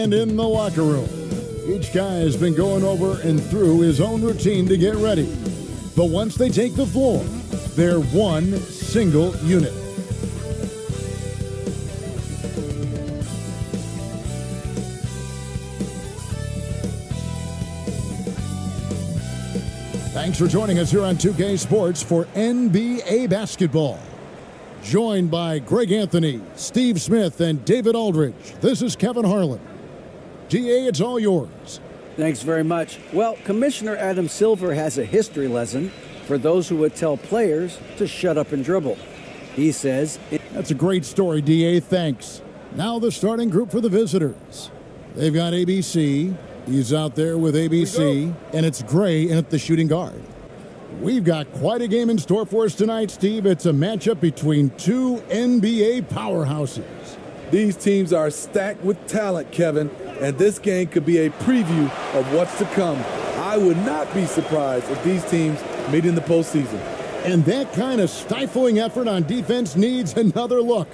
And in the locker room, each guy has been going over and through his own routine to get ready. But once they take the floor, they're one single unit. Thanks for joining us here on 2K Sports for NBA basketball. Joined by Greg Anthony, Steve Smith, and David Aldridge, this is Kevin Harlan. GA, it's all yours. Thanks very much. Well, Commissioner Adam Silver has a history lesson for those who would tell players to shut up and dribble. He says... That's a great story, DA. Thanks. Now the starting group for the visitors. They've got ABC. He's out there with ABC. And it's Gray in at the shooting guard. We've got quite a game in store for us tonight, Steve. It's a matchup between two NBA powerhouses. These teams are stacked with talent, Kevin, and this game could be a preview of what's to come. I would not be surprised if these teams meet in the postseason. And that kind of stifling effort on defense needs another look.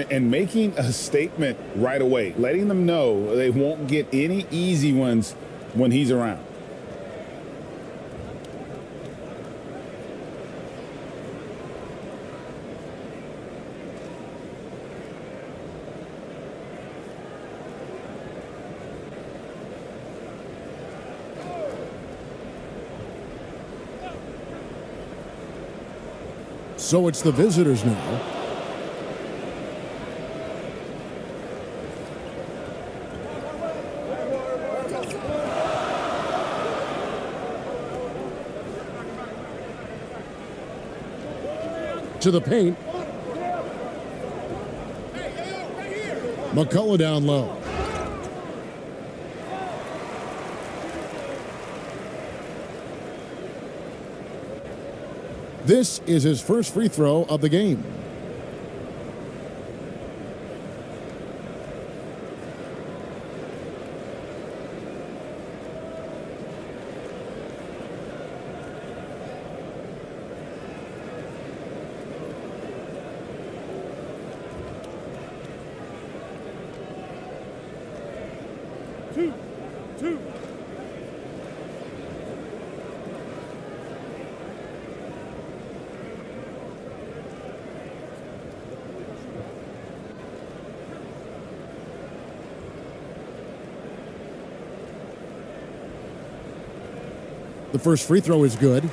And making a statement right away, letting them know they won't get any easy ones when he's around. So it's the visitors now. To the paint. McCullough down low. This is his first free throw of the game. Two. The first free throw is good.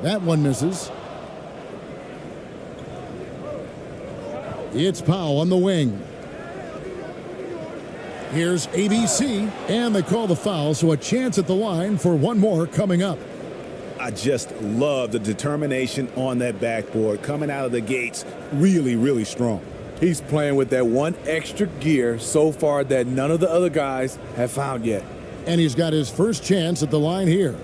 That one misses. It's Powell on the wing. Here's ABC, and they call the foul, so a chance at the line for one more coming up. I just love the determination on that backboard, coming out of the gates really, really strong. He's playing with that one extra gear so far that none of the other guys have found yet. And he's got his first chance at the line here.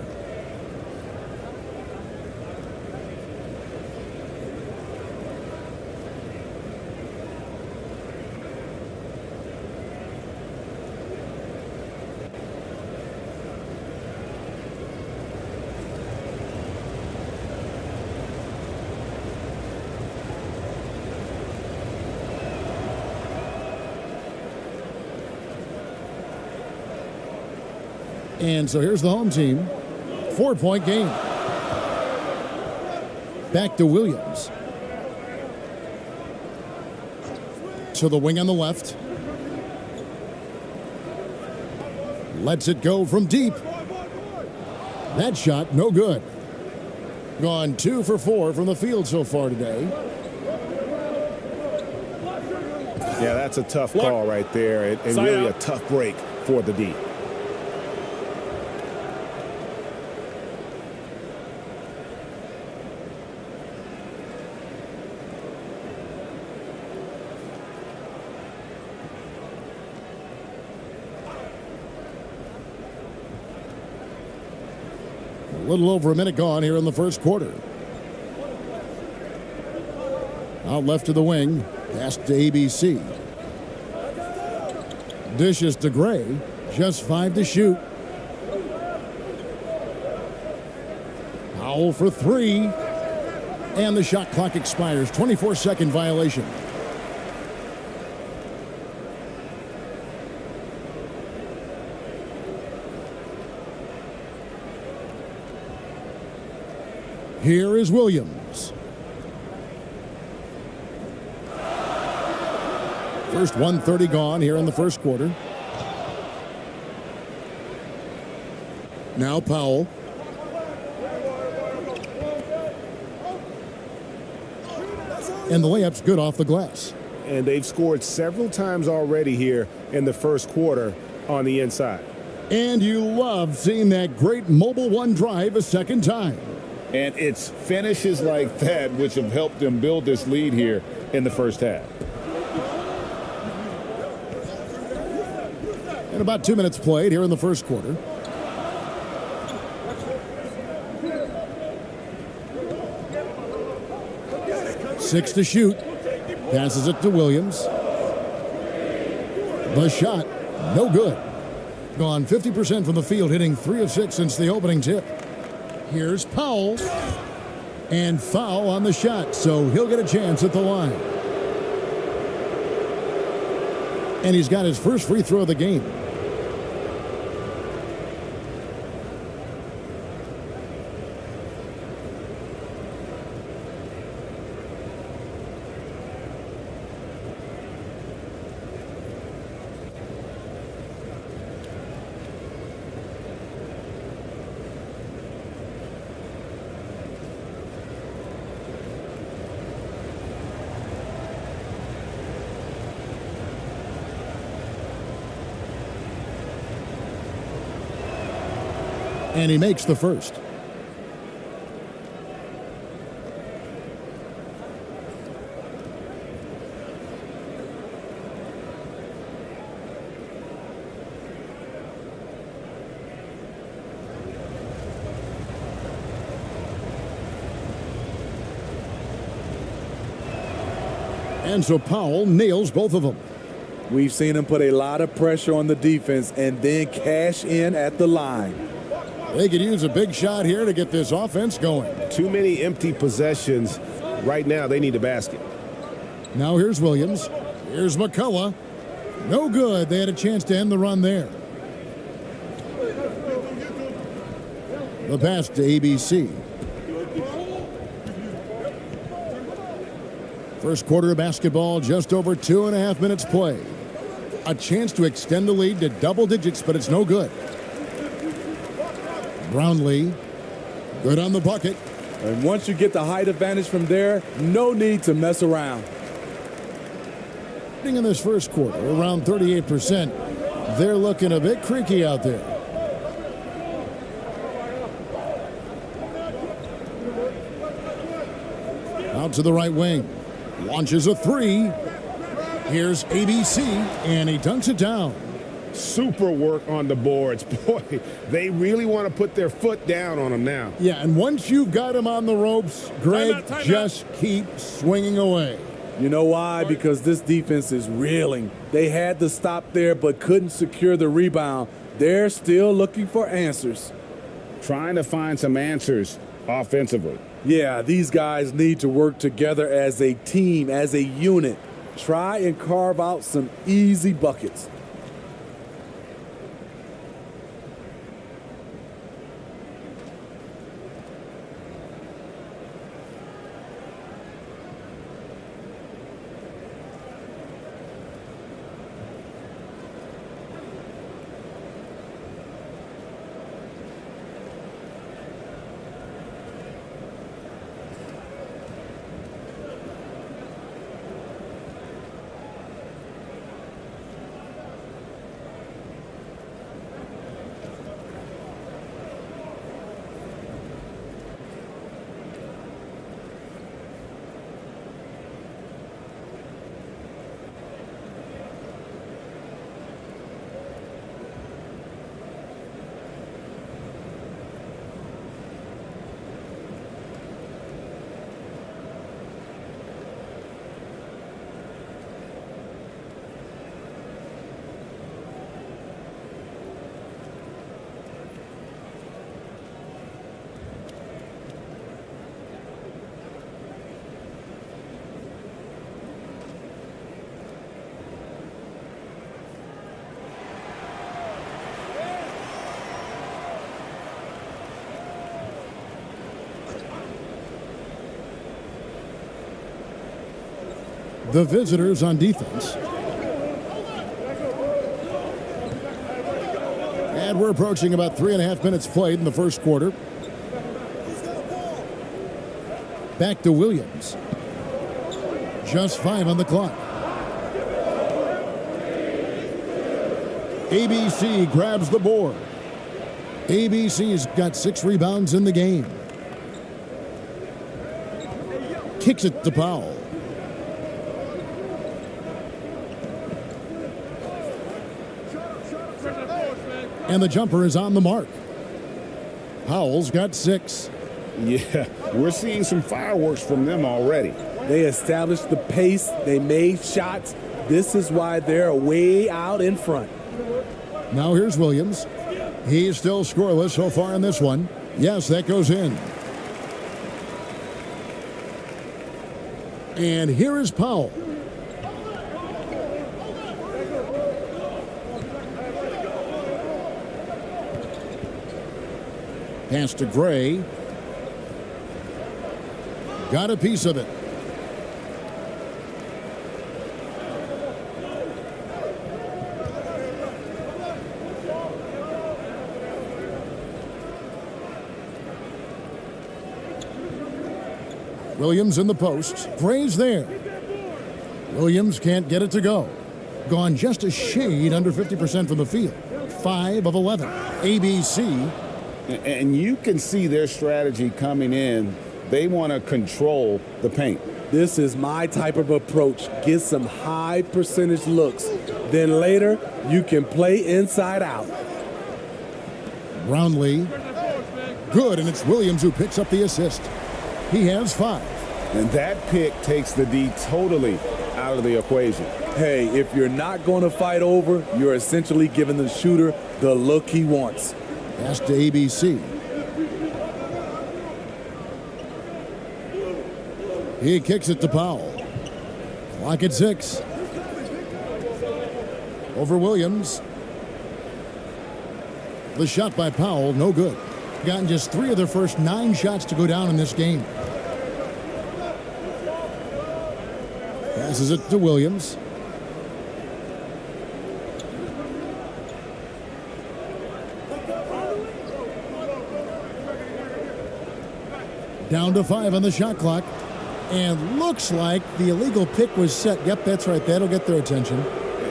And so here's the home team. 4-point game. Back to Williams. To the wing on the left. Lets it go from deep. That shot, no good. Gone 2 for 4 from the field so far today. Yeah, that's a tough call right there. And really a tough break for the D. A little over a minute gone here in the first quarter. Out left to the wing. Pass to ABC. Dishes to Gray. Just 5 to shoot. Powell for 3. And the shot clock expires. 24-second violation. Here is Williams. First 1:30 gone here in the first quarter. Now Powell. And the layup's good off the glass. And they've scored several times already here in the first quarter on the inside. And you love seeing that great mobile one drive a second time. And it's finishes like that which have helped them build this lead here in the first half. And about 2 minutes played here in the first quarter. Six to shoot. Passes it to Williams. The shot, no good. Gone 50% from the field, hitting 3 of 6 since the opening tip. Here's Powell. And foul on the shot, so he'll get a chance at the line. And he's got his first free throw of the game. And he makes the first. And so Powell nails both of them. We've seen him put a lot of pressure on the defense and then cash in at the line. They could use a big shot here to get this offense going. Too many empty possessions. Right now, they need a basket. Now here's Williams. Here's McCullough. No good. They had a chance to end the run there. The pass to ABC. First quarter of basketball, just over 2.5 minutes played. A chance to extend the lead to double digits, but it's no good. Brownlee, good on the bucket. And once you get the height advantage from there, no need to mess around. In this first quarter, around 38%. They're looking a bit creaky out there. Out to the right wing. Launches a 3. Here's ABC, and he dunks it down. Super work on the boards. Boy, they really want to put their foot down on them now. Yeah, and once you've got him on the ropes, Greg, just keep swinging away. You know why? Because this defense is reeling. They had to stop there but couldn't secure the rebound. They're still looking for answers. Trying to find some answers offensively. Yeah, these guys need to work together as a team, as a unit. Try and carve out some easy buckets. The visitors on defense. And we're approaching about 3.5 minutes played in the first quarter. Back to Williams. Just 5 on the clock. ABC grabs the board. ABC's got 6 rebounds in the game. Kicks it to Powell. And the jumper is on the mark. Powell's got 6. Yeah, we're seeing some fireworks from them already. They established the pace. They made shots. This is why they're way out in front. Now here's Williams. He's still scoreless so far in this one. Yes, that goes in. And here is Powell. Pass to Gray. Got a piece of it. Williams in the post. Gray's there. Williams can't get it to go. Gone just a shade under 50% from the field. 5 of 11. ABC. And you can see their strategy coming in. They want to control the paint. This is my type of approach. Get some high percentage looks. Then later, you can play inside out. Brownlee. Good, and it's Williams who picks up the assist. He has 5. And that pick takes the D totally out of the equation. Hey, if you're not going to fight over, you're essentially giving the shooter the look he wants. Pass to ABC. He kicks it to Powell. Clock at 6. Over Williams. The shot by Powell, no good. Gotten just 3 of their first 9 shots to go down in this game. Passes it to Williams. Down to 5 on the shot clock. And looks like the illegal pick was set. Yep, that's right. That'll get their attention.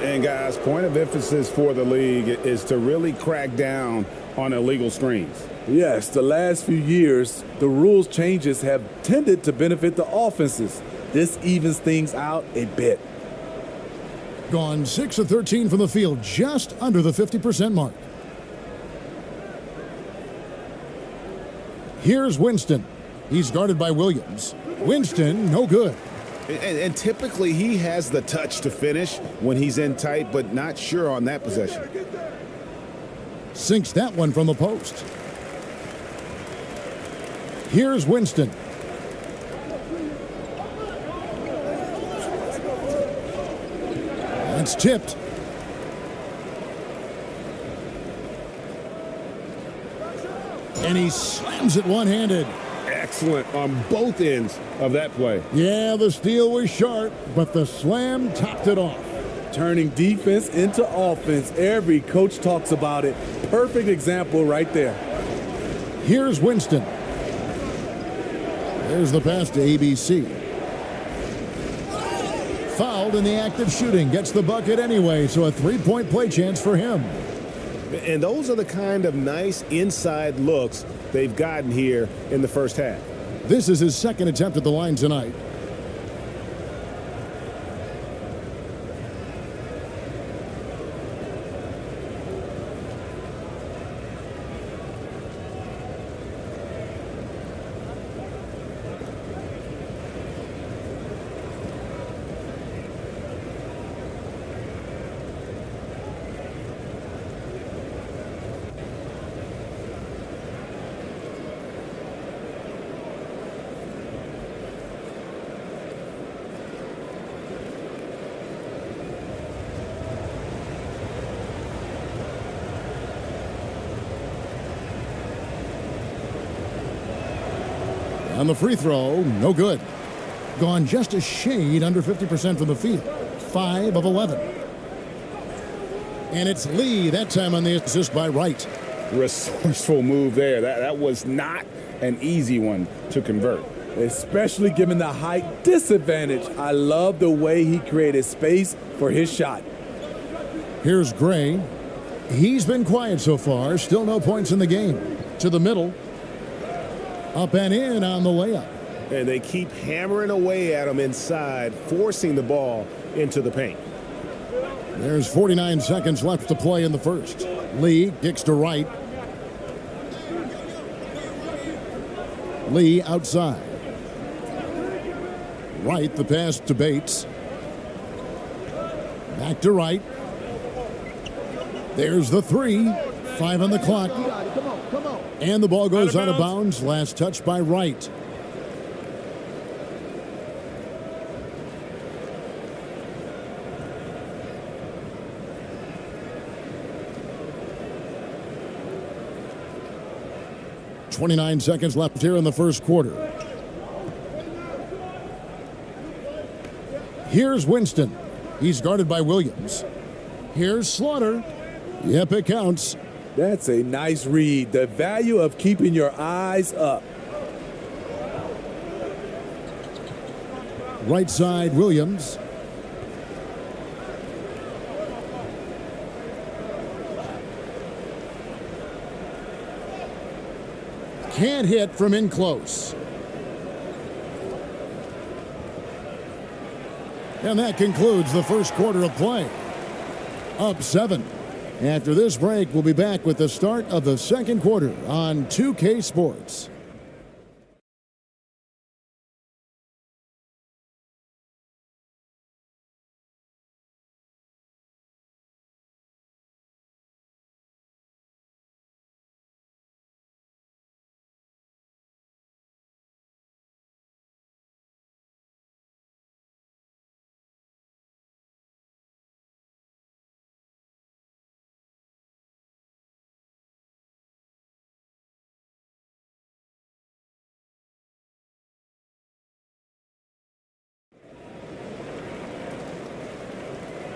And guys, point of emphasis for the league is to really crack down on illegal screens. Yes, the last few years, the rules changes have tended to benefit the offenses. This evens things out a bit. Gone 6 of 13 from the field, just under the 50% mark. Here's Winston. He's guarded by Williams. Winston, no good. And typically he has the touch to finish when he's in tight, but not sure on that possession. Sinks that one from the post. Here's Winston. That's tipped. And he slams it one-handed. Excellent on both ends of that play. Yeah, the steal was sharp, but the slam topped it off. Turning defense into offense. Every coach talks about it. Perfect example right there. Here's Winston. There's the pass to ABC. Fouled in the act of shooting. Gets the bucket anyway, so a 3-point play chance for him. And those are the kind of nice inside looks they've gotten here in the first half. This is his second attempt at the line tonight. On the free throw, no good. gone just a shade under 50% from the field. 5 of 11. And it's Lee that time on the assist by Wright. Resourceful move there. That was not an easy one to convert. Especially given the height disadvantage. I love the way he created space for his shot. Here's Gray. He's been quiet so far. Still no points in the game. To the middle. Up and in on the layup. And they keep hammering away at him inside, forcing the ball into the paint. There's 49 seconds left to play in the first. Lee kicks to Wright. Lee outside. Wright, the pass to Bates. Back to Wright. There's the three. 5 on the clock. And the ball goes out of bounds. Last touch by Wright. .29 seconds left here in the first quarter. Here's Winston. He's guarded by Williams. Here's Slaughter. Yep, it counts. That's a nice read. The value of keeping your eyes up. Right side, Williams. Can't hit from in close. And that concludes the first quarter of play. Up 7. After this break, we'll be back with the start of the second quarter on 2K Sports.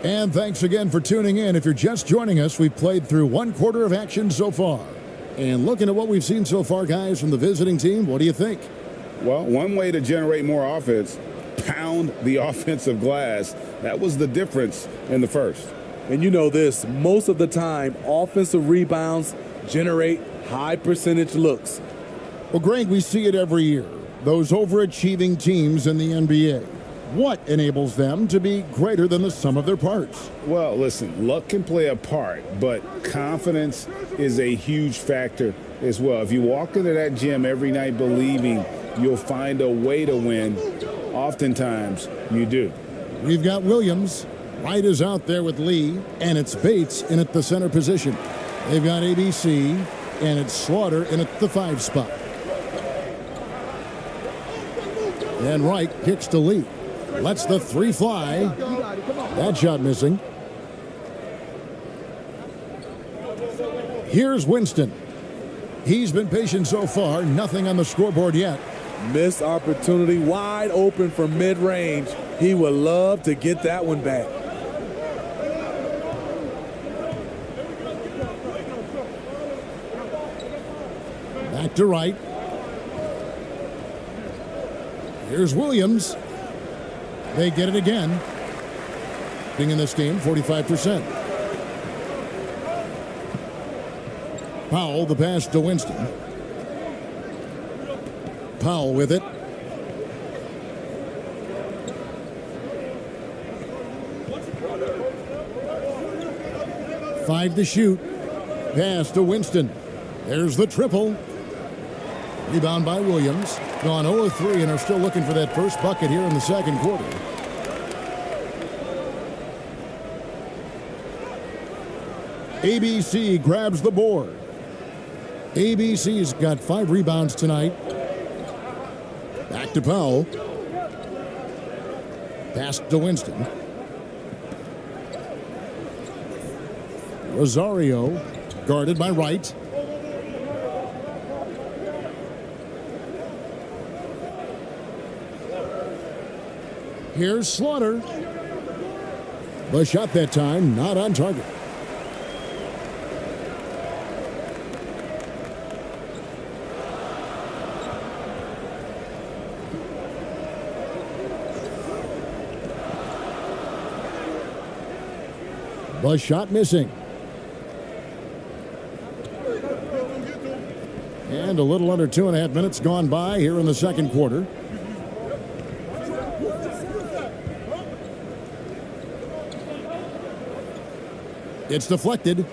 And thanks again for tuning in. If you're just joining us, we've played through one quarter of action so far. And looking at what we've seen so far, guys, from the visiting team, what do you think? Well, one way to generate more offense, pound the offensive glass. That was the difference in the first. And you know this, most of the time, offensive rebounds generate high percentage looks. Well, Greg, we see it every year. Those overachieving teams in the NBA. What enables them to be greater than the sum of their parts? Well, listen, luck can play a part, but confidence is a huge factor as well. If you walk into that gym every night believing you'll find a way to win, oftentimes you do. We've got Williams. Wright is out there with Lee, and it's Bates in at the center position. They've got ABC, and it's Slaughter in at the 5 spot. And Wright kicks to Lee. Lets the 3 fly. That shot missing. Here's Winston. He's been patient so far. Nothing on the scoreboard yet. Missed opportunity, wide open from mid-range. He would love to get that one back. Back to Wright. Here's Williams. They get it again. Being in this game, 45%. Powell, the pass to Winston. Powell with it. Five to shoot. Pass to Winston. There's the triple. Rebound by Williams. Gone 0-3 and are still looking for that first bucket here in the second quarter. ABC grabs the board. ABC's got 5 rebounds tonight. Back to Powell. Pass to Winston. Rosario guarded by Wright. Here's Slaughter. The shot that time, not on target. The shot missing. And a little under 2.5 minutes gone by here in the second quarter. It's deflected.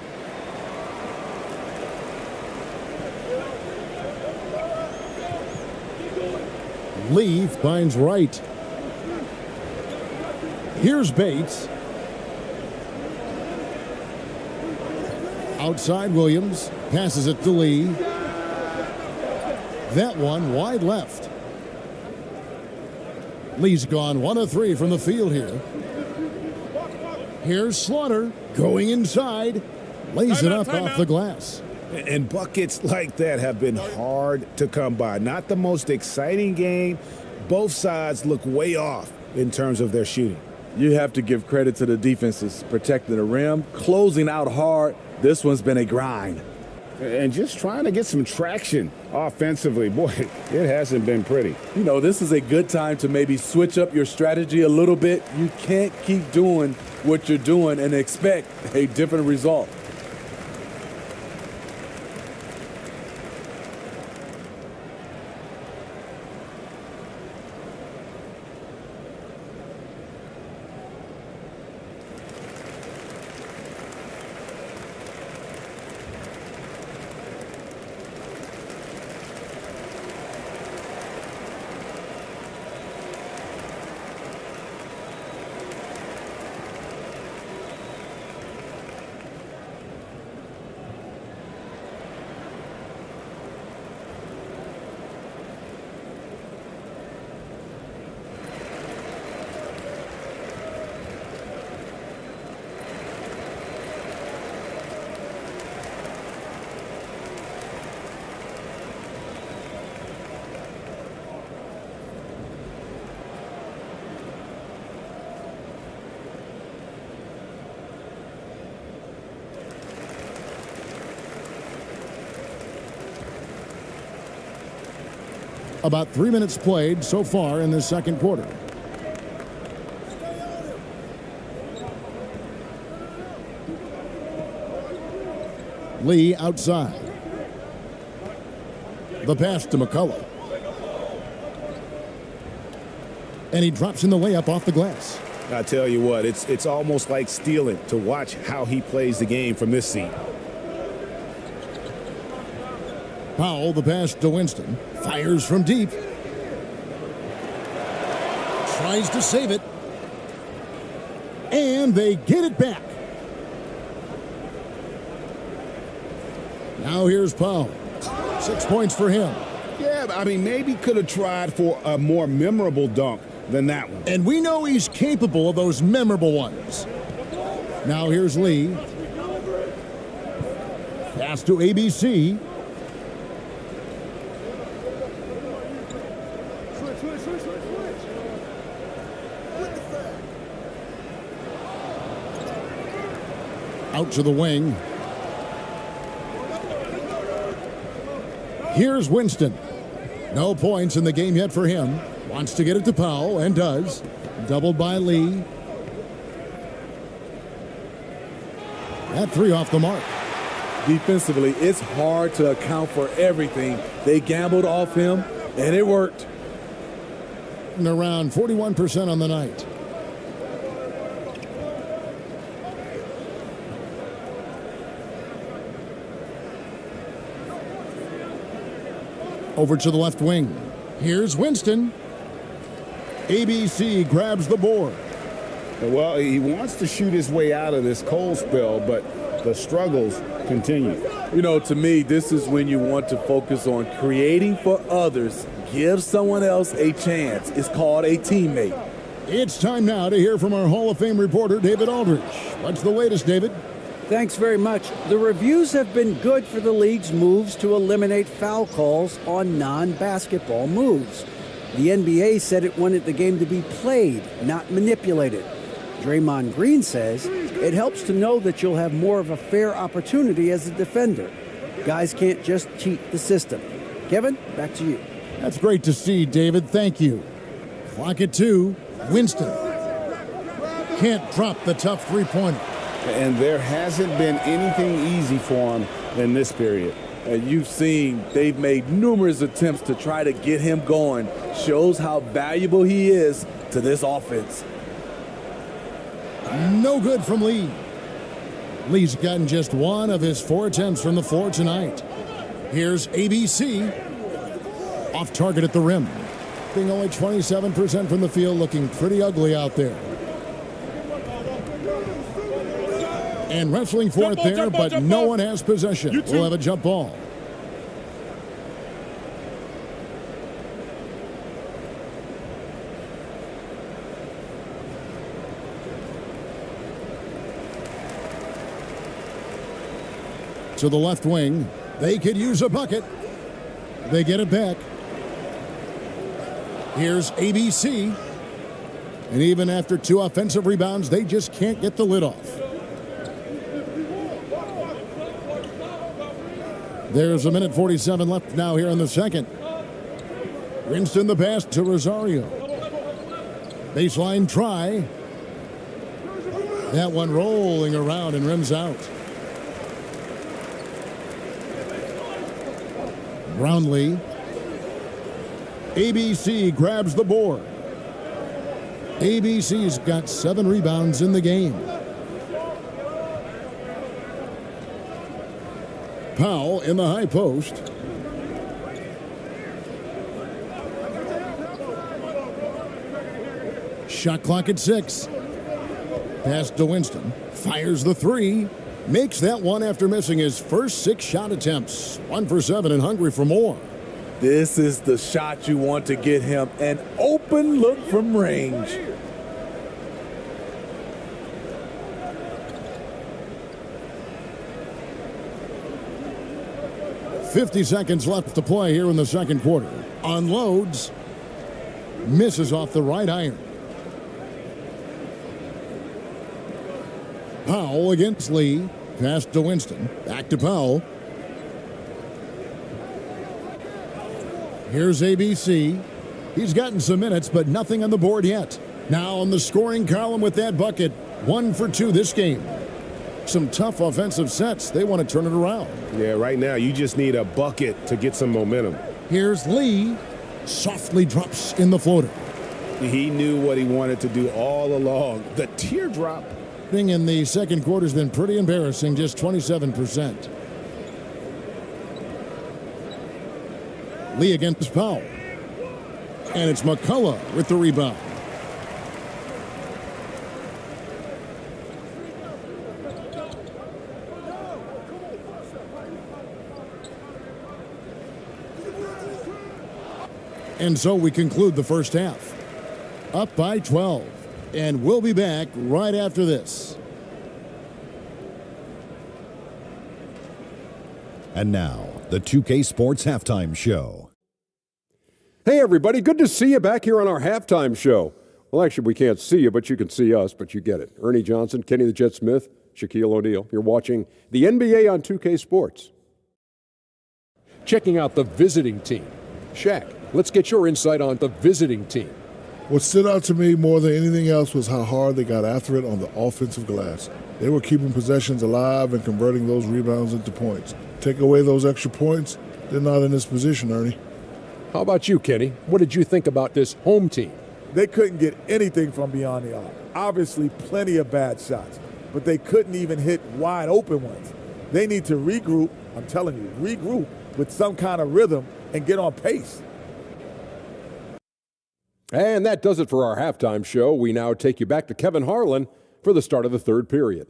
Lee finds Wright. Here's Bates. Outside Williams. Passes it to Lee. That one wide left. Lee's gone 1 of 3 from the field here. Here's Slaughter going inside. Lays it up off the glass. And buckets like that have been hard to come by. Not the most exciting game. Both sides look way off in terms of their shooting. You have to give credit to the defenses protecting the rim, closing out hard. This one's been a grind. And just trying to get some traction offensively. Boy, it hasn't been pretty. You know, this is a good time to maybe switch up your strategy a little bit. You can't keep doing what you're doing and expect a different result. About 3 minutes played so far in the second quarter. Lee outside. The pass to McCullough. And he drops in the layup off the glass. I tell you what, it's almost like stealing to watch how he plays the game from this seat. Powell, the pass to Winston. Fires from deep. Tries to save it. And they get it back. Now here's Powell. 6 points for him. Yeah, I mean, maybe could have tried for a more memorable dunk than that one. And we know he's capable of those memorable ones. Now here's Lee. Pass to ABC. Out to the wing. Here's Winston. No points in the game yet for him. Wants to get it to Powell, and does. Doubled by Lee. That three off the mark. Defensively, it's hard to account for everything. They gambled off him, and it worked. And around 41% on the night. Over to the left wing. Here's Winston. ABC grabs the board. Well, he wants to shoot his way out of this cold spell, but the struggles continue. You know, to me, this is when you want to focus on creating for others. Give someone else a chance. It's called a teammate. It's time now to hear from our Hall of Fame reporter, David Aldridge. What's the latest, David? Thanks very much. The reviews have been good for the league's moves to eliminate foul calls on non-basketball moves. The NBA said it wanted the game to be played, not manipulated. Draymond Green says it helps to know that you'll have more of a fair opportunity as a defender. Guys can't just cheat the system. Kevin, back to you. That's great to see, David. Thank you. Clock at 2. Winston can't drop the tough three-pointer. And there hasn't been anything easy for him in this period. And you've seen they've made numerous attempts to try to get him going. Shows how valuable he is to this offense. No good from Lee. Lee's gotten just one of his 4 attempts from the floor tonight. Here's ABC. Off target at the rim. Being only 27% from the field, looking pretty ugly out there. And wrestling for it there, but no one has possession. We'll have a jump ball. To the left wing. They could use a bucket. They get it back. Here's ABC. And even after 2 offensive rebounds, they just can't get the lid off. There's 1:47 left now here in the second. Winston the pass to Rosario. Baseline try. That one rolling around and rims out. Brownlee. ABC grabs the board. ABC's got 7 rebounds in the game. Powell in the high post. Shot clock at 6. Pass to Winston. Fires the 3. Makes that one after missing his first 6 shot attempts. 1 for 7 and hungry for more. This is the shot you want to get him. An open look from range. .50 seconds left to play here in the second quarter. Unloads. Misses off the right iron. Powell against Lee. Pass to Winston. Back to Powell. Here's ABC. He's gotten some minutes, but nothing on the board yet. Now on the scoring column with that bucket. 1 for 2 this game. Some tough offensive sets. They want to turn it around. Yeah, right now you just need a bucket to get some momentum. Here's Lee. Softly drops in the floater. He knew what he wanted to do all along. The teardrop. Thing in the second quarter has been pretty embarrassing, just 27%. Lee against Powell. And it's McCullough with the rebound. And so we conclude the first half. Up by 12. And we'll be back right after this. And now, the 2K Sports Halftime Show. Hey, everybody. Good to see you back here on our halftime show. Well, actually, we can't see you, but you can see us, but you get it. Ernie Johnson, Kenny the Jet Smith, Shaquille O'Neal. You're watching the NBA on 2K Sports. Checking out the visiting team. Shaq, let's get your insight on the visiting team. What stood out to me more than anything else was how hard they got after it on the offensive glass. They were keeping possessions alive and converting those rebounds into points. Take away those extra points, they're not in this position, Ernie. How about you, Kenny? What did you think about this home team? They couldn't get anything from beyond the arc. Obviously, plenty of bad shots, but they couldn't even hit wide open ones. They need to regroup, I'm telling you, regroup with some kind of rhythm and get on pace. And that does it for our halftime show. We now take you back to Kevin Harlan for the start of the third period.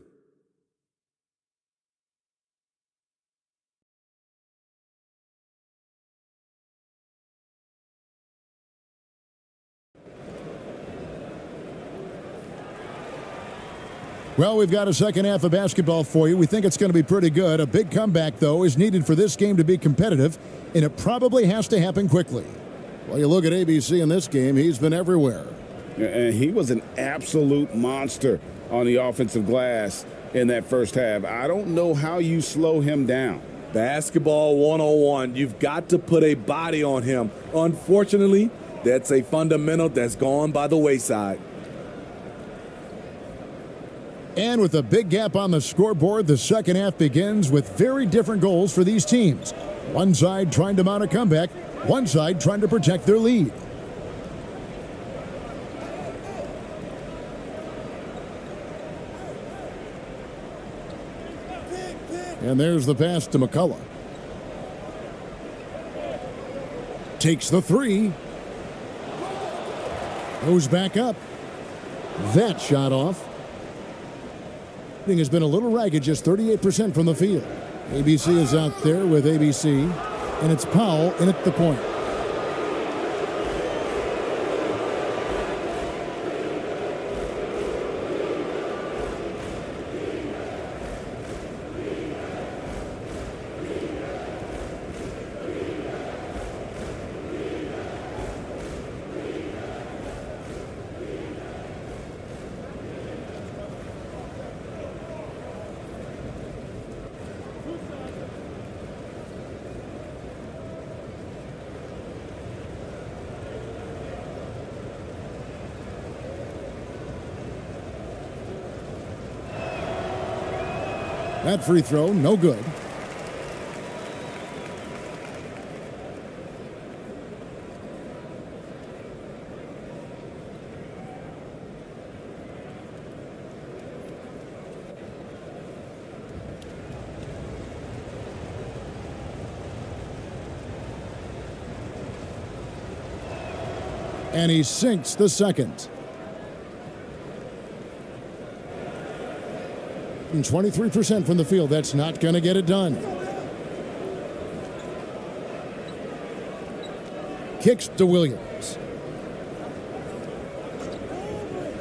Well, we've got a second half of basketball for you. We think it's going to be pretty good. A big comeback, though, is needed for this game to be competitive, and it probably has to happen quickly. Well, you look at ABC in this game, he's been everywhere. And he was an absolute monster on the offensive glass in that first half. I don't know how you slow him down. Basketball 101. You've got to put a body on him. Unfortunately, that's a fundamental that's gone by the wayside. And with a big gap on the scoreboard, the second half begins with very different goals for these teams. One side trying to mount a comeback, one side trying to protect their lead. And there's the pass to McCullough. Takes the three. Goes back up. That shot off. Has been a little ragged, just 38% from the field. ABC is out there with ABC, and it's Powell in at the point. That free throw, no good. And he sinks the second. And 23% from the field. That's not going to get it done. Kicks to Williams.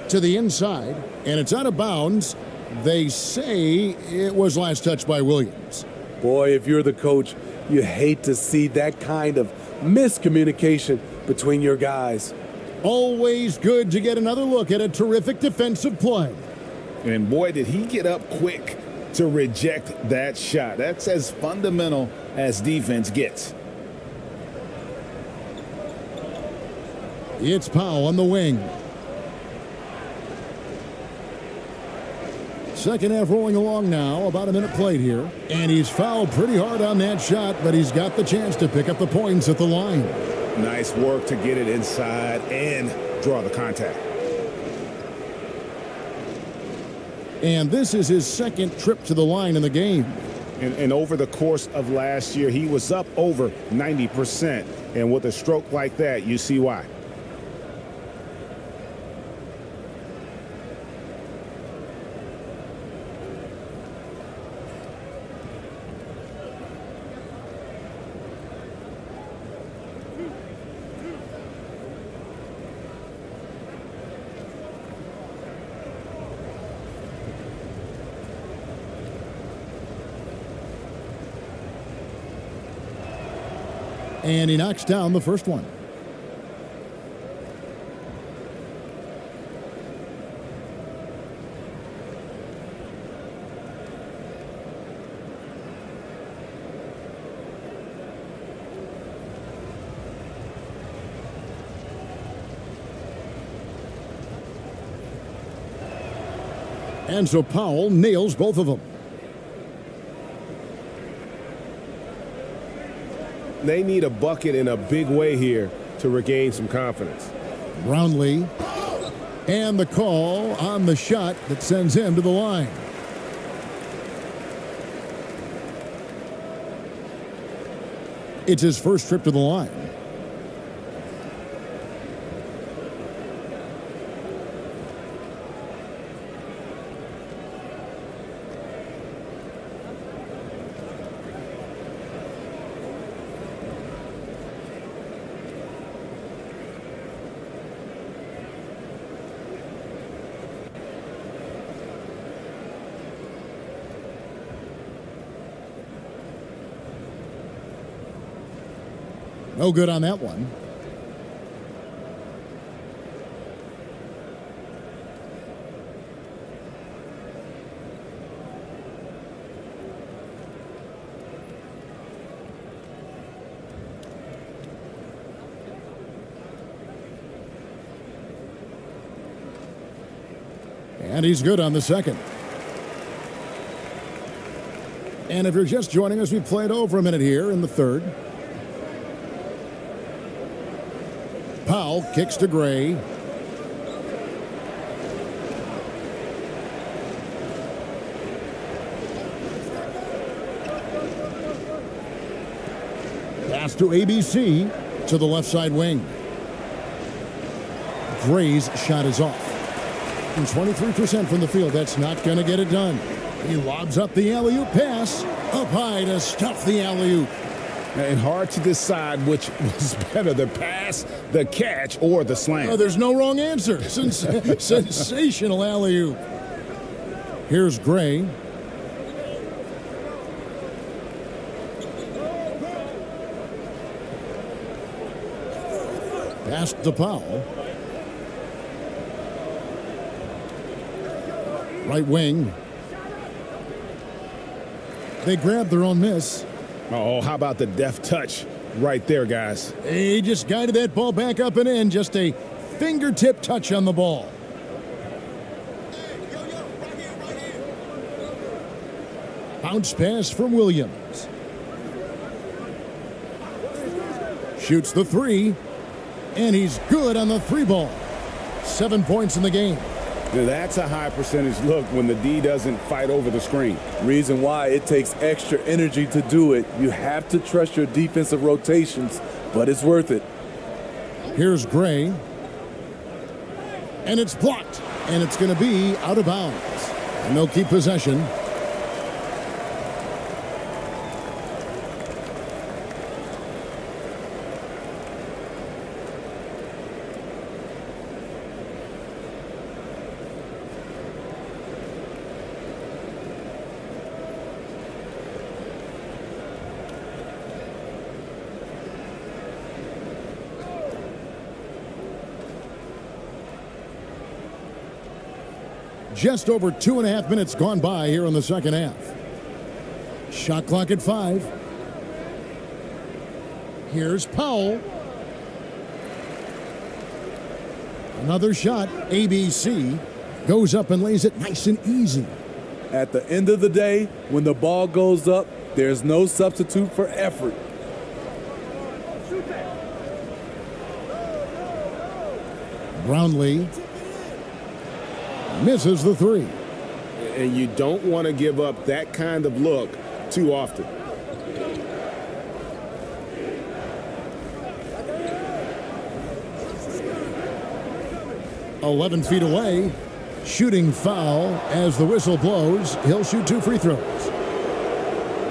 To the inside, and it's out of bounds. They say it was last touched by Williams. Boy, if you're the coach, you hate to see that kind of miscommunication between your guys. Always good to get another look at a terrific defensive play. And boy, did he get up quick to reject that shot. That's as fundamental as defense gets. It's Powell on the wing. Second half rolling along now, about a minute played here. And he's fouled pretty hard on that shot, but he's got the chance to pick up the points at the line. Nice work to get it inside and draw the contact. And this is his second trip to the line in the game. And over the course of last year, he was up over 90%. And with a stroke like that, you see why. And he knocks down the first one. And so Powell nails both of them. They need a bucket in a big way here to regain some confidence. Brownlee. And the call on the shot that sends him to the line. It's his first trip to the line. No good on that one. And he's good on the second. And if you're just joining us, we played over a minute here in the third. Powell kicks to Gray. Pass to ABC to the left side wing. Gray's shot is off. And 23% from the field. That's not going to get it done. He lobs up the alley-oop pass. Up high to stuff the alley-oop. And hard to decide which was better, the pass, the catch, or the slam. Oh, there's no wrong answer. Sensational alley-oop. Here's Gray. Pass to Powell. Right wing. They grab their own miss. Oh, how about the deft touch right there, guys? He just guided that ball back up and in. Just a fingertip touch on the ball. Bounce pass from Williams. Shoots the three. And he's good on the three ball. 7 points in the game. Now, that's a high percentage look when the D doesn't fight over the screen. Reason why it takes extra energy to do it. You have to trust your defensive rotations, but it's worth it. Here's Gray. And it's blocked. And it's going to be out of bounds. And they'll keep possession. Just over 2.5 minutes gone by here in the second half. Shot clock at 5. Here's Powell. Another shot. ABC goes up and lays it nice and easy. At the end of the day, when the ball goes up, there's no substitute for effort. Brownlee misses the three. And you don't want to give up that kind of look too often. "11 feet away." Shooting foul as the whistle blows. He'll shoot 2 free throws.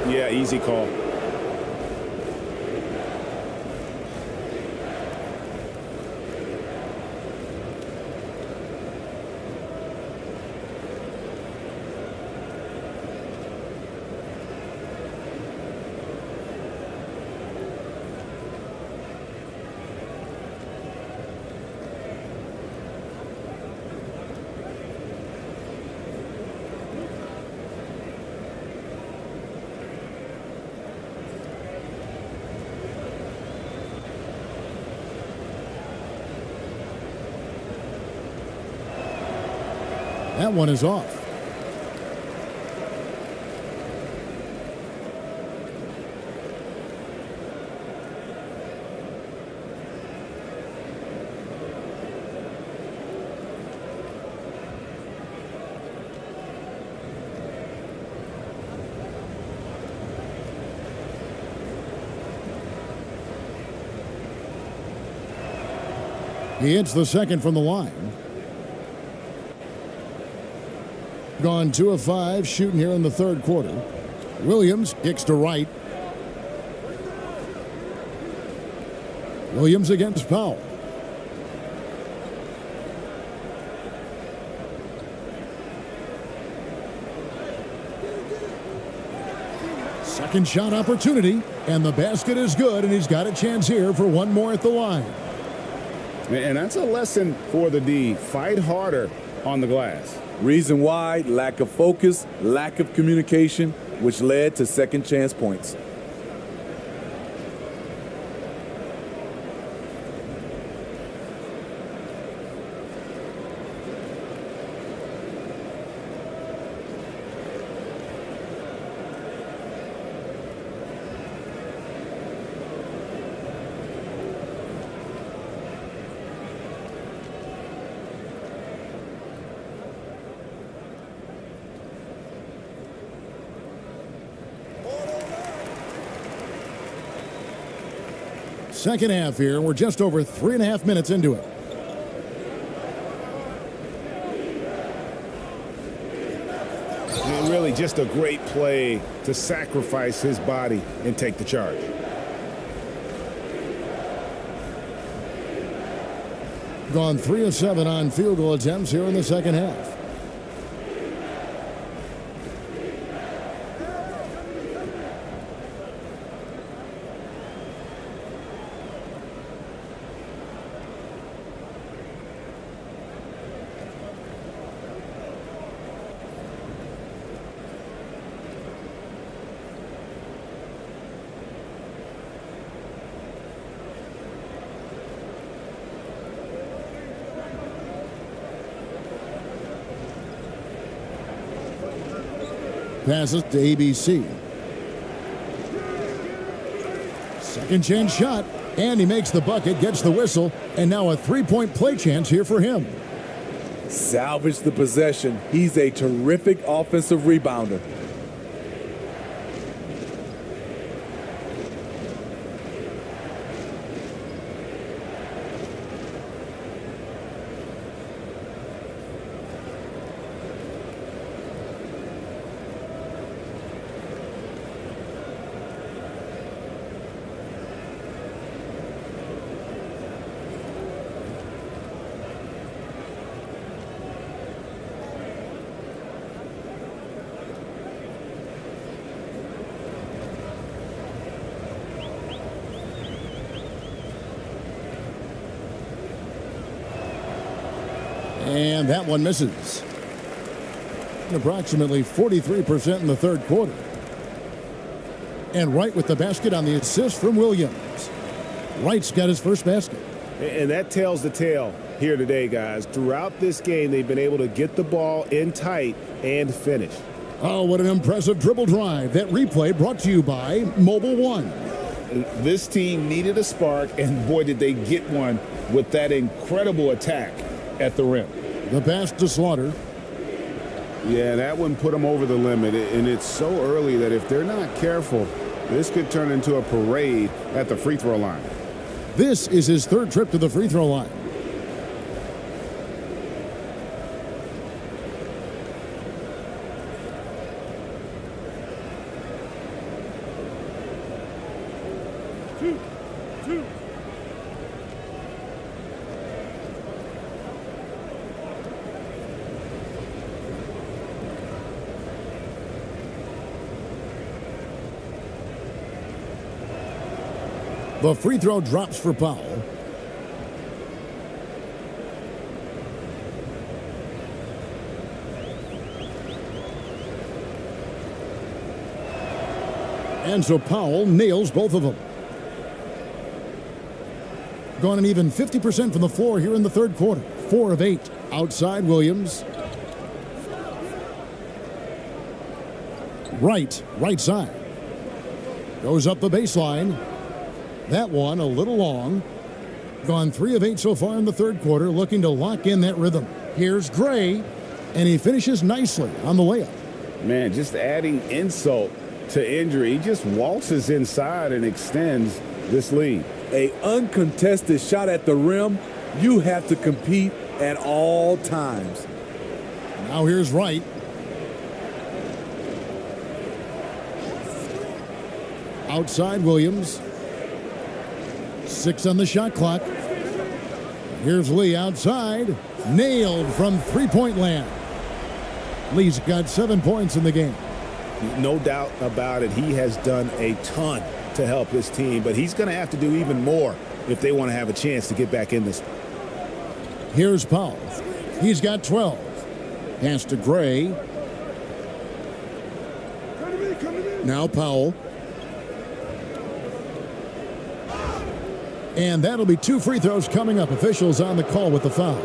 Yeah, easy call. That one is off. He hits the second from the line. Gone 2 of 5 shooting here in the third quarter. Williams kicks to right. Williams against Powell. Second shot opportunity, and the basket is good, and he's got a chance here for one more at the line. And that's a lesson for the D. Fight harder on the glass. Reason why: lack of focus, lack of communication, which led to second chance points. second half here. We're just over 3.5 minutes into it. And really just a great play to sacrifice his body and take the charge. Gone 3 of 7 on field goal attempts here in the second half. Passes to ABC. Second chance shot, and he makes the bucket, gets the whistle, and now a three-point play chance here for him. Salvage the possession. He's a terrific offensive rebounder. And that one misses. Approximately 43% in the third quarter. And Wright with the basket on the assist from Williams. Wright's got his first basket. And that tells the tale here today, guys. Throughout this game, they've been able to get the ball in tight and finish. Oh, what an impressive dribble drive. That replay brought to you by Mobile One. This team needed a spark, and boy, did they get one with that incredible attack at the rim. The pass to Slaughter. Yeah, that one put them over the limit, and it's so early that if they're not careful, this could turn into a parade at the free throw line. This is his third trip to the free throw line. The free throw drops for Powell. And so Powell nails both of them. Gone an even 50% from the floor here in the third quarter. 4 of 8. Outside Williams. Right side. Goes up the baseline. That one a little long. Gone 3 of 8 so far in the third quarter, looking to lock in that rhythm. Here's Gray, and he finishes nicely on the layup. Man, just adding insult to injury. He just waltzes inside and extends this lead. An uncontested shot at the rim, you have to compete at all times. Now here's Wright. Outside Williams. 6 on the shot clock. Here's Lee outside. Nailed from three-point land. Lee's got 7 points in the game. No doubt about it. He has done a ton to help his team, but he's going to have to do even more if they want to have a chance to get back in this. Here's Powell. He's got 12. Pass to Gray. Now Powell. And that'll be 2 free throws coming up. Officials on the call with the foul.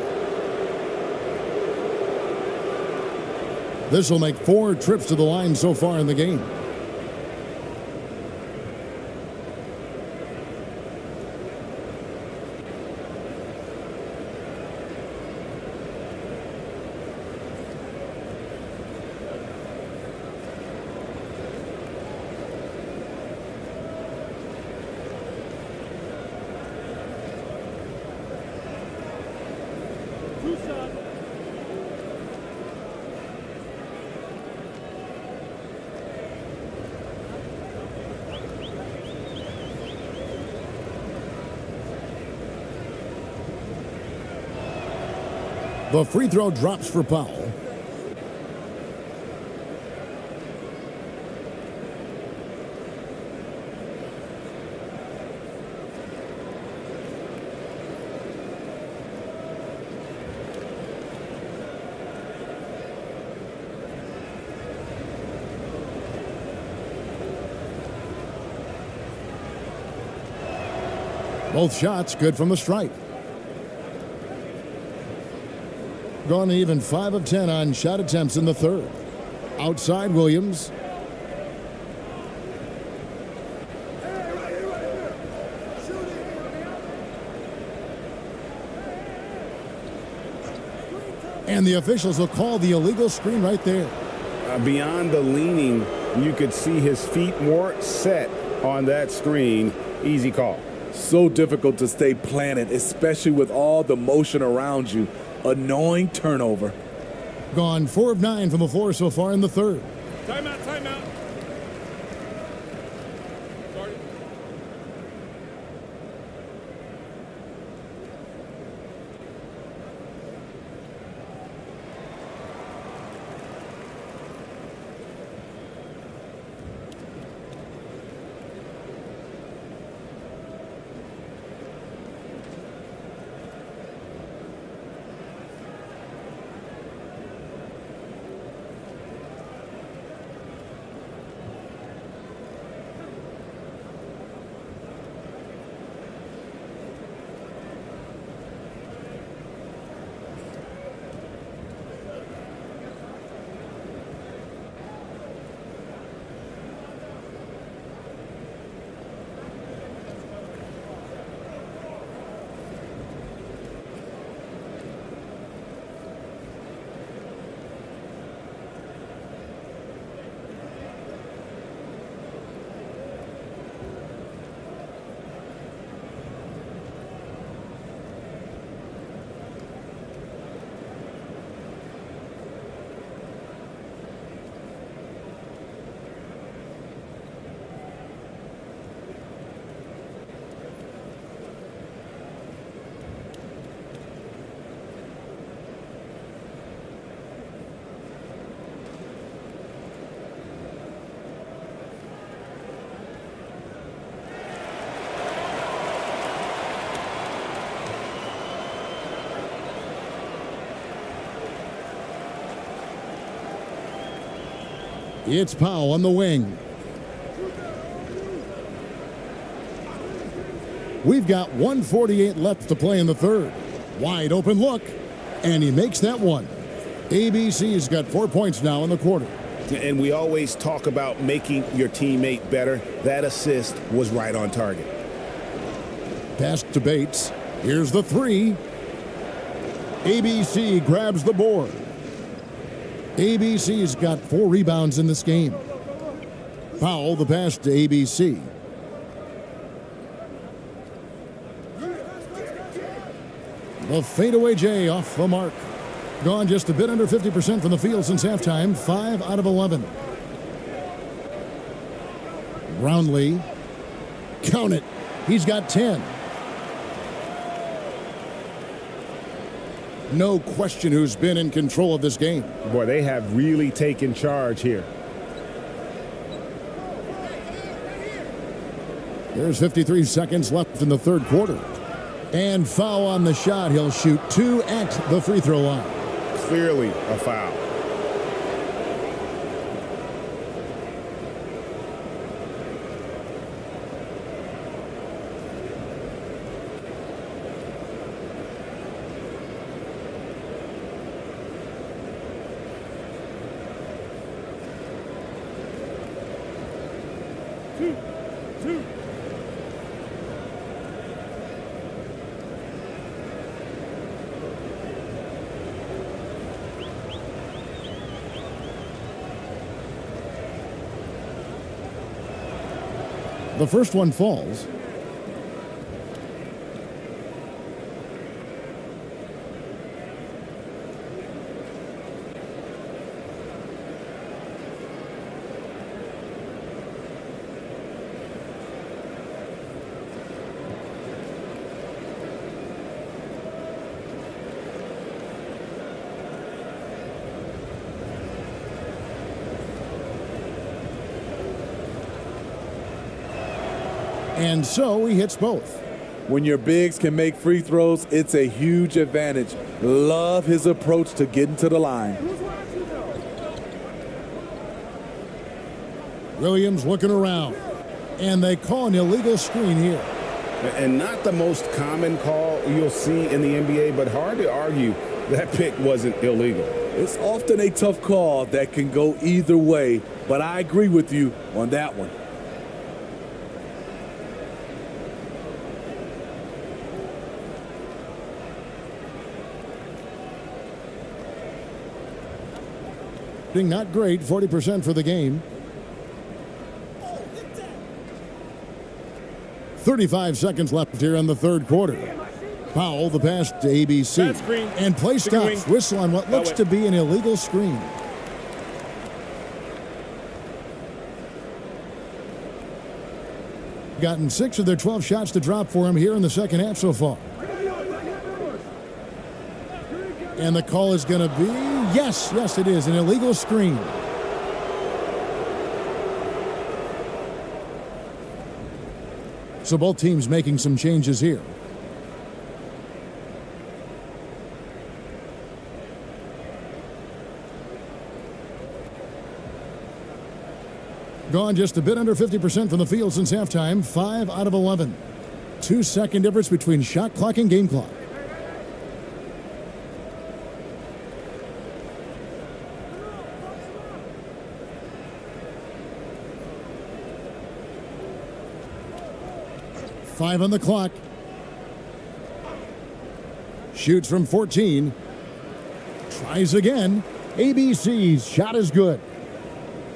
This will make 4 trips to the line so far in the game. The free throw drops for Powell. Both shots good from the stripe. Gone even 5 of 10 on shot attempts in the third. Outside Williams. And the officials will call the illegal screen right there. Beyond the leaning, you could see his feet more set on that screen. Easy call. So difficult to stay planted, especially with all the motion around you. Annoying turnover. Gone 4 of 9 from the floor so far in the third. Timeout, timeout. It's Powell on the wing. We've got 1:48 left to play in the third. Wide open look, and he makes that one. ABC's got 4 points now in the quarter. And we always talk about making your teammate better. That assist was right on target. Pass to Bates. Here's the three. ABC grabs the board. ABC's got 4 rebounds in this game. Powell, the pass to ABC. The fadeaway J off the mark. Gone just a bit under 50% from the field since halftime. 5 out of 11. Brownlee. Count it. He's got 10. No question who's been in control of this game. Boy, they have really taken charge here. There's 53 seconds left in the third quarter. And foul on the shot. He'll shoot 2 at the free throw line. Clearly a foul. The first one falls. And so he hits both. When your bigs can make free throws, it's a huge advantage. Love his approach to getting to the line. Williams looking around, and they call an illegal screen here. And not the most common call you'll see in the NBA, but hard to argue that pick wasn't illegal. It's often a tough call that can go either way, but I agree with you on that one. Not great, 40% for the game. 35 seconds left here in the third quarter. Powell, the pass to ABC. And play stops. Whistle on what looks to be an illegal screen. Gotten 6 of their 12 shots to drop for him here in the second half so far. And the call is going to be, yes, it is, an illegal screen. So both teams making some changes here. Gone just a bit under 50% from the field since halftime, 5 out of 11. 2-second difference between shot clock and game clock. Five on the clock. Shoots from 14. Tries again. ABC's shot is good.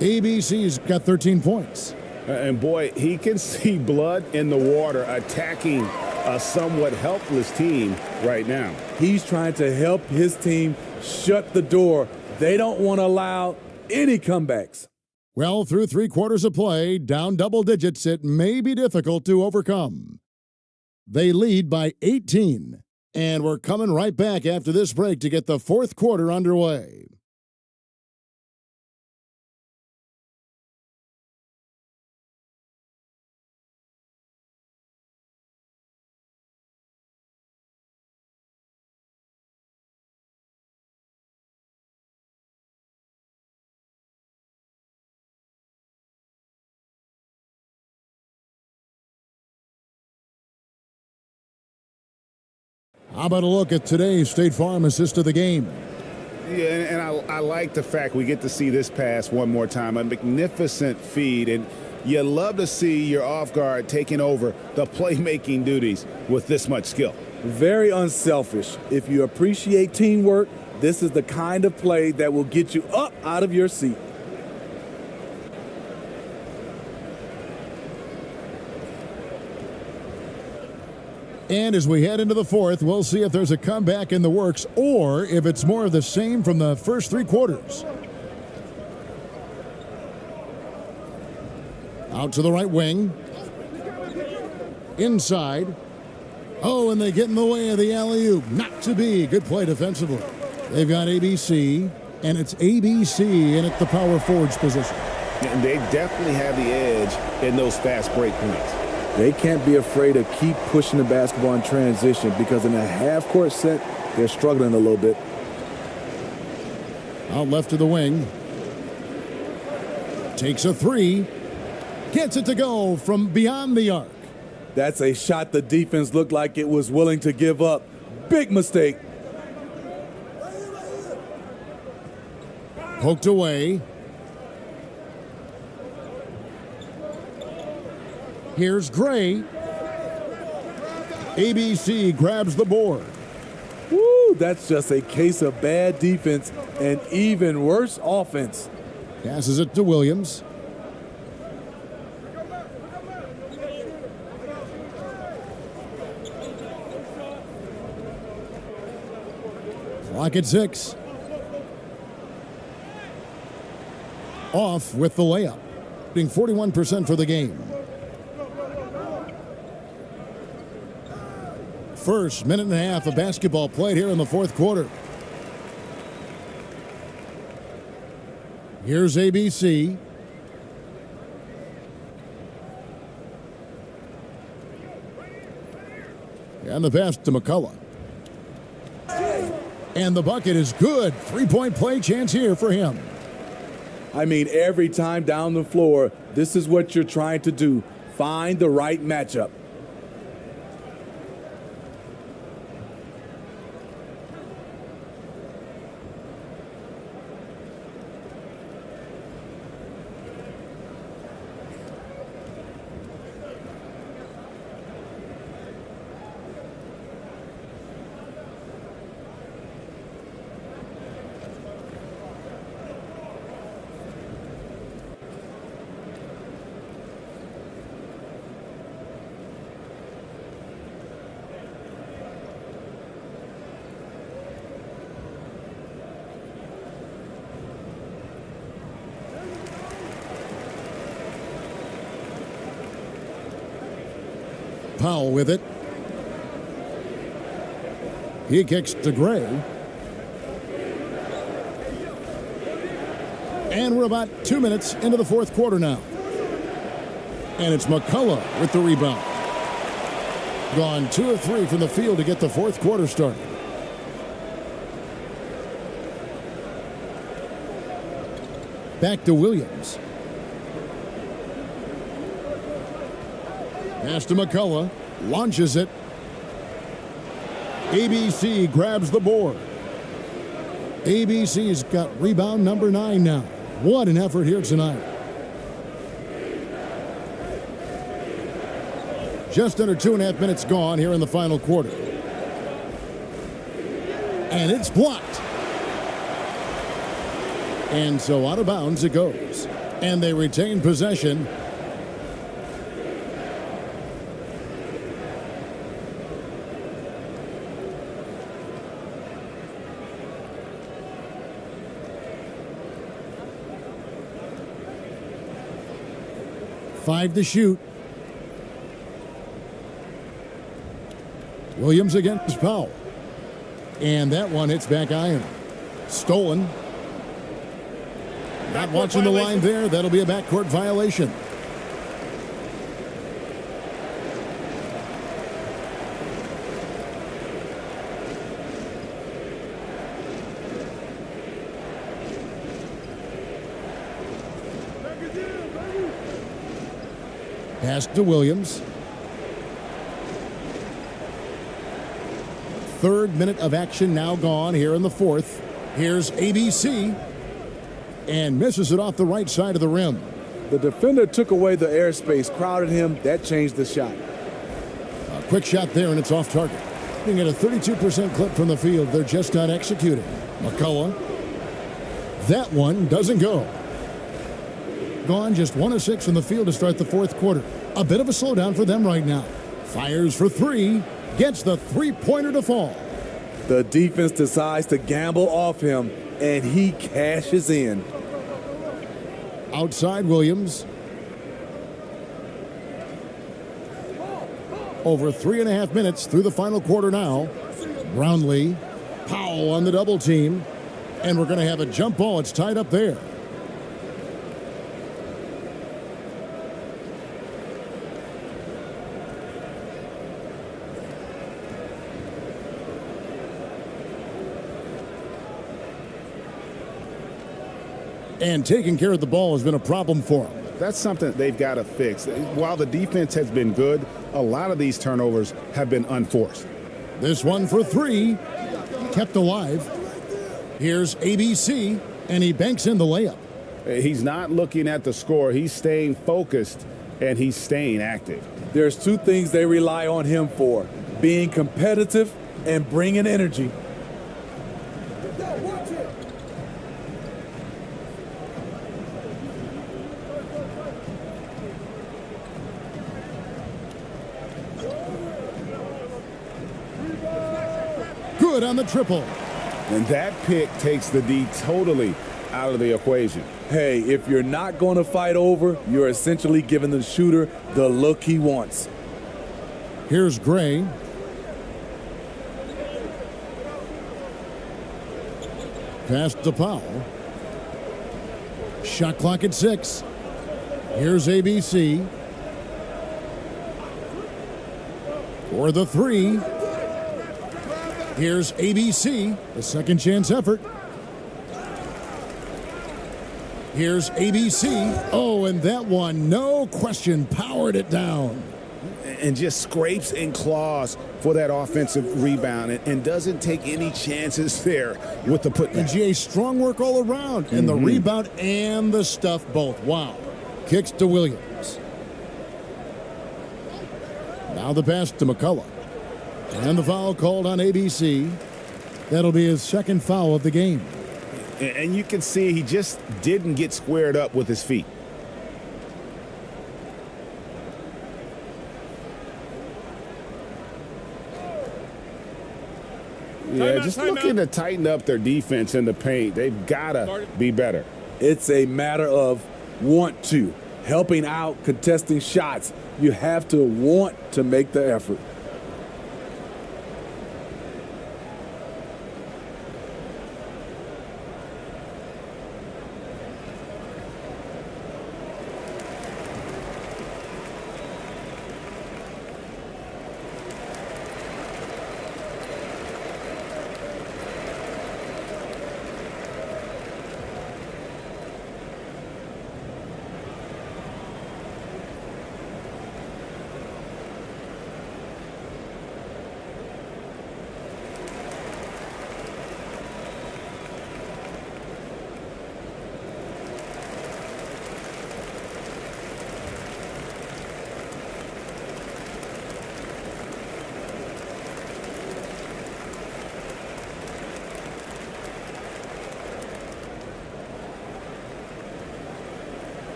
ABC's got 13 points. And boy, he can see blood in the water attacking a somewhat helpless team right now. He's trying to help his team shut the door. They don't want to allow any comebacks. Well, through 3 quarters of play, down double digits, it may be difficult to overcome. They lead by 18, and we're coming right back after this break to get the fourth quarter underway. How about a look at today's State Farm assist of the game? Yeah, and I like the fact we get to see this pass one more time. A magnificent feed, and you love to see your off guard taking over the playmaking duties with this much skill. Very unselfish. If you appreciate teamwork, this is the kind of play that will get you up out of your seat. And as we head into the fourth, we'll see if there's a comeback in the works or if it's more of the same from the first 3 quarters. Out to the right wing. Inside. Oh, and they get in the way of the alley-oop. Not to be. Good play defensively. They've got ABC, and it's ABC in at the power forward's position. And they definitely have the edge in those fast break points. They can't be afraid to keep pushing the basketball in transition because in a half-court set, they're struggling a little bit. Out left to the wing. Takes a 3. Gets it to go from beyond the arc. That's a shot the defense looked like it was willing to give up. Big mistake. Poked away. Here's Gray. ABC grabs the board. Woo, that's just a case of bad defense and even worse offense. Passes it to Williams. Clock at 6. Off with the layup. Being 41% for the game. First minute and a half of basketball played here in the fourth quarter. Here's ABC. And the pass to McCullough. And the bucket is good. 3-point play chance here for him. I mean, every time down the floor, this is what you're trying to do. Find the right matchup. Powell with it. He kicks to Gray. And we're about 2 minutes into the fourth quarter now. And it's McCullough with the rebound. Gone 2 of 3 from the field to get the fourth quarter started. Back to Williams. Pass to McCullough. Launches it. ABC grabs the board. ABC's got rebound number 9 now. What an effort here tonight. Just under 2.5 minutes gone here in the final quarter. And it's blocked. And so out of bounds it goes. And they retain possession. Five to shoot. Williams against Powell. And that one hits back iron. Stolen. Not watching the line there. That'll be a backcourt violation. Pass to Williams. Third minute of action now gone here in the fourth. Here's ABC. And misses it off the right side of the rim. The defender took away the airspace, crowded him. That changed the shot. A quick shot there, and it's off target. Looking at a 32% clip from the field. They're just not executing. McCullough. That one doesn't go. Gone just 1 of 6 from the field to start the fourth quarter. A bit of a slowdown for them right now. Fires for 3. Gets the three-pointer to fall. The defense decides to gamble off him, and he cashes in. Outside Williams. Over 3.5 minutes through the final quarter now. Brownlee. Powell on the double team. And we're going to have a jump ball. It's tied up there. And taking care of the ball has been a problem for them. That's something they've got to fix. While the defense has been good, a lot of these turnovers have been unforced. This one for 3. Kept alive. Here's ABC, and he banks in the layup. He's not looking at the score. He's staying focused, and he's staying active. There's 2 things they rely on him for: being competitive and bringing energy. Good on the triple. And that pick takes the D totally out of the equation. Hey, if you're not going to fight over, you're essentially giving the shooter the look he wants. Here's Gray. Pass to Powell. Shot clock at 6. Here's ABC. For the three. Here's ABC, the second chance effort. Here's ABC. Oh, and that one, no question, powered it down. And just scrapes and claws for that offensive rebound and doesn't take any chances there with the putback. And GA, strong work all around. And the rebound and the stuff both. Wow. Kicks to Williams. Now the pass to McCullough. And the foul called on ABC. That'll be his second foul of the game. And you can see he just didn't get squared up with his feet. Yeah, just looking to tighten up their defense in the paint. They've got to be better. It's a matter of want to. Helping out, contesting shots. You have to want to make the effort.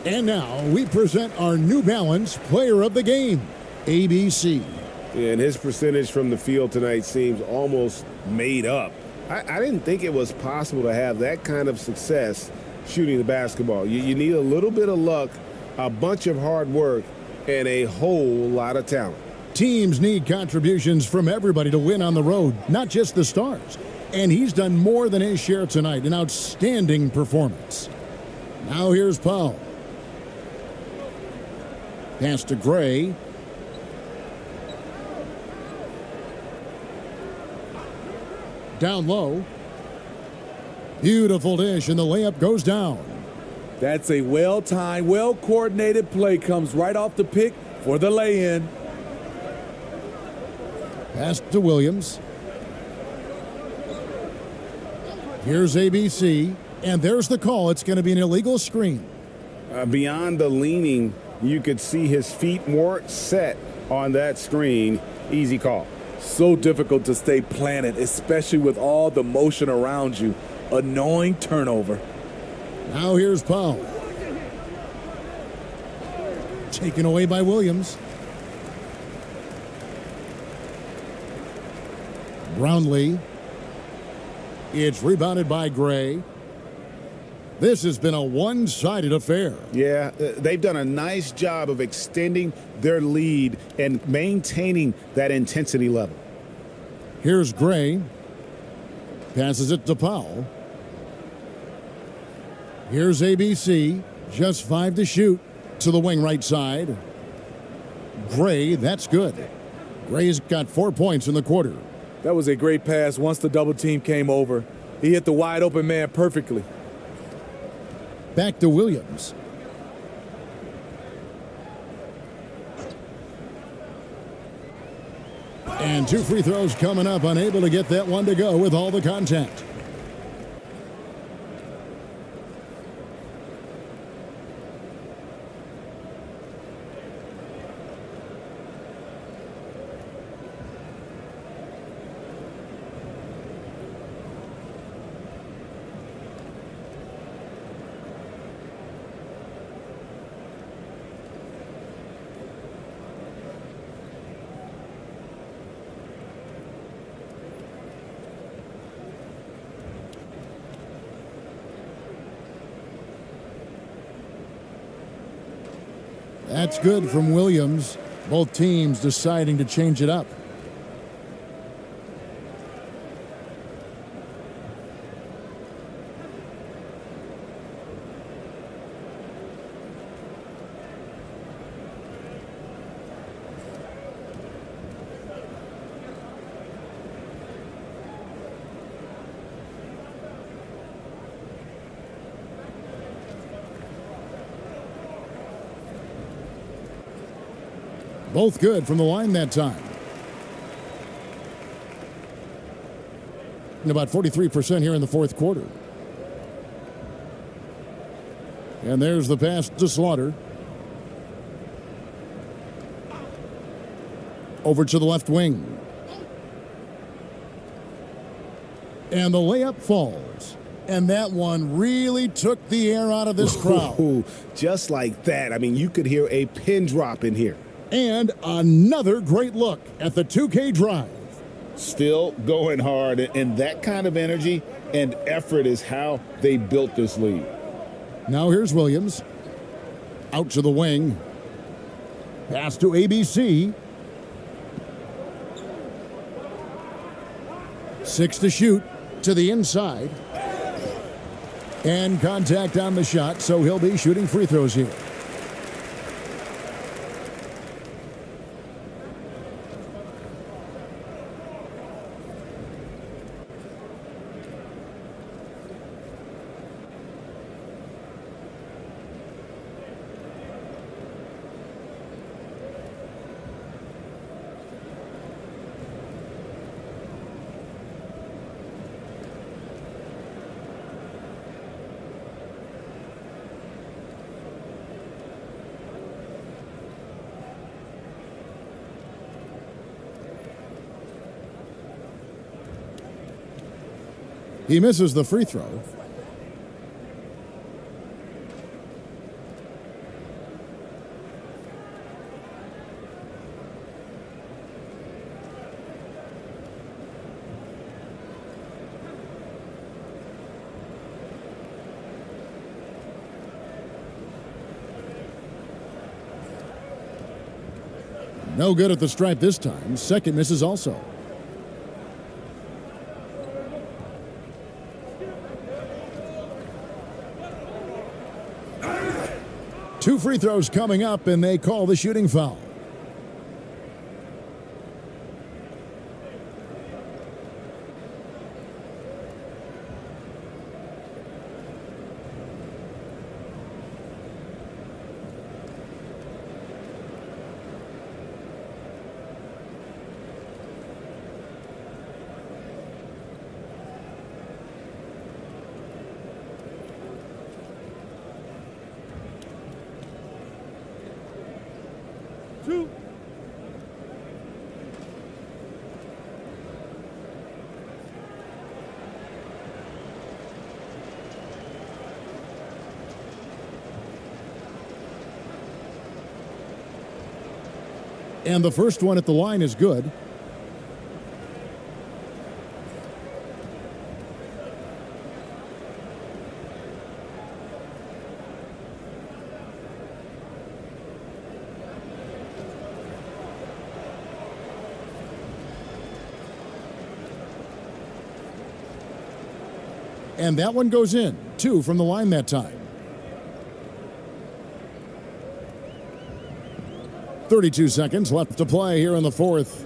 And now we present our New Balance Player of the Game, ABC. And his percentage from the field tonight seems almost made up. I didn't think it was possible to have that kind of success shooting the basketball. You need a little bit of luck, a bunch of hard work, and a whole lot of talent. Teams need contributions from everybody to win on the road, not just the stars. And he's done more than his share tonight, an outstanding performance. Now here's Powell. Pass to Gray. Down low. Beautiful dish, and the layup goes down. That's a well-timed, well-coordinated play. Comes right off the pick for the lay-in. Pass to Williams. Here's ABC, and there's the call. It's going to be an illegal screen. Beyond the leaning, you could see his feet more set on that screen. Easy call. So difficult to stay planted, especially with all the motion around you. Annoying turnover. Now here's Powell. Taken away by Williams. Brownlee. It's rebounded by Gray. This has been a one-sided affair. Yeah, they've done a nice job of extending their lead and maintaining that intensity level. Here's Gray. Passes it to Powell. Here's ABC. Just 5 to shoot. To the wing right side. Gray, that's good. Gray's got 4 points in the quarter. That was a great pass once the double team came over. He hit the wide open man perfectly. Back to Williams. And 2 free throws coming up, unable to get that one to go with all the contact. That's good from Williams. Both teams deciding to change it up. Both good from the line that time. And about 43% here in the fourth quarter. And there's the pass to Slaughter. Over to the left wing. And the layup falls. And that one really took the air out of this crowd. Ooh, just like that. I mean, you could hear a pin drop in here. And another great look at the 2K drive. Still going hard, and that kind of energy and effort is how they built this lead. Now here's Williams. Out to the wing. Pass to ABC. 6 to shoot to the inside. And contact on the shot, so he'll be shooting free throws here. He misses the free throw. No good at the stripe this time. Second misses also. Two free throws coming up, and they call the shooting foul. And the first one at the line is good. And that one goes in. 2 from the line that time. 32 seconds left to play here in the fourth.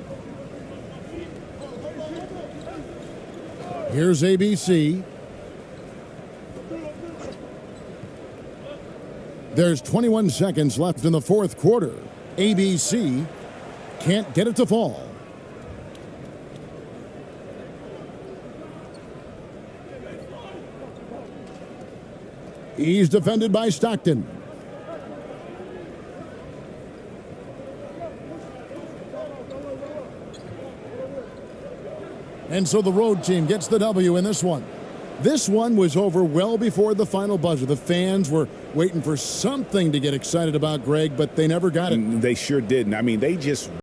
Here's ABC. There's 21 seconds left in the fourth quarter. ABC can't get it to fall. He's defended by Stockton. And so the road team gets the W in this one. This one was over well before the final buzzer. The fans were waiting for something to get excited about, Greg, but they never got it. They sure didn't. I mean, they just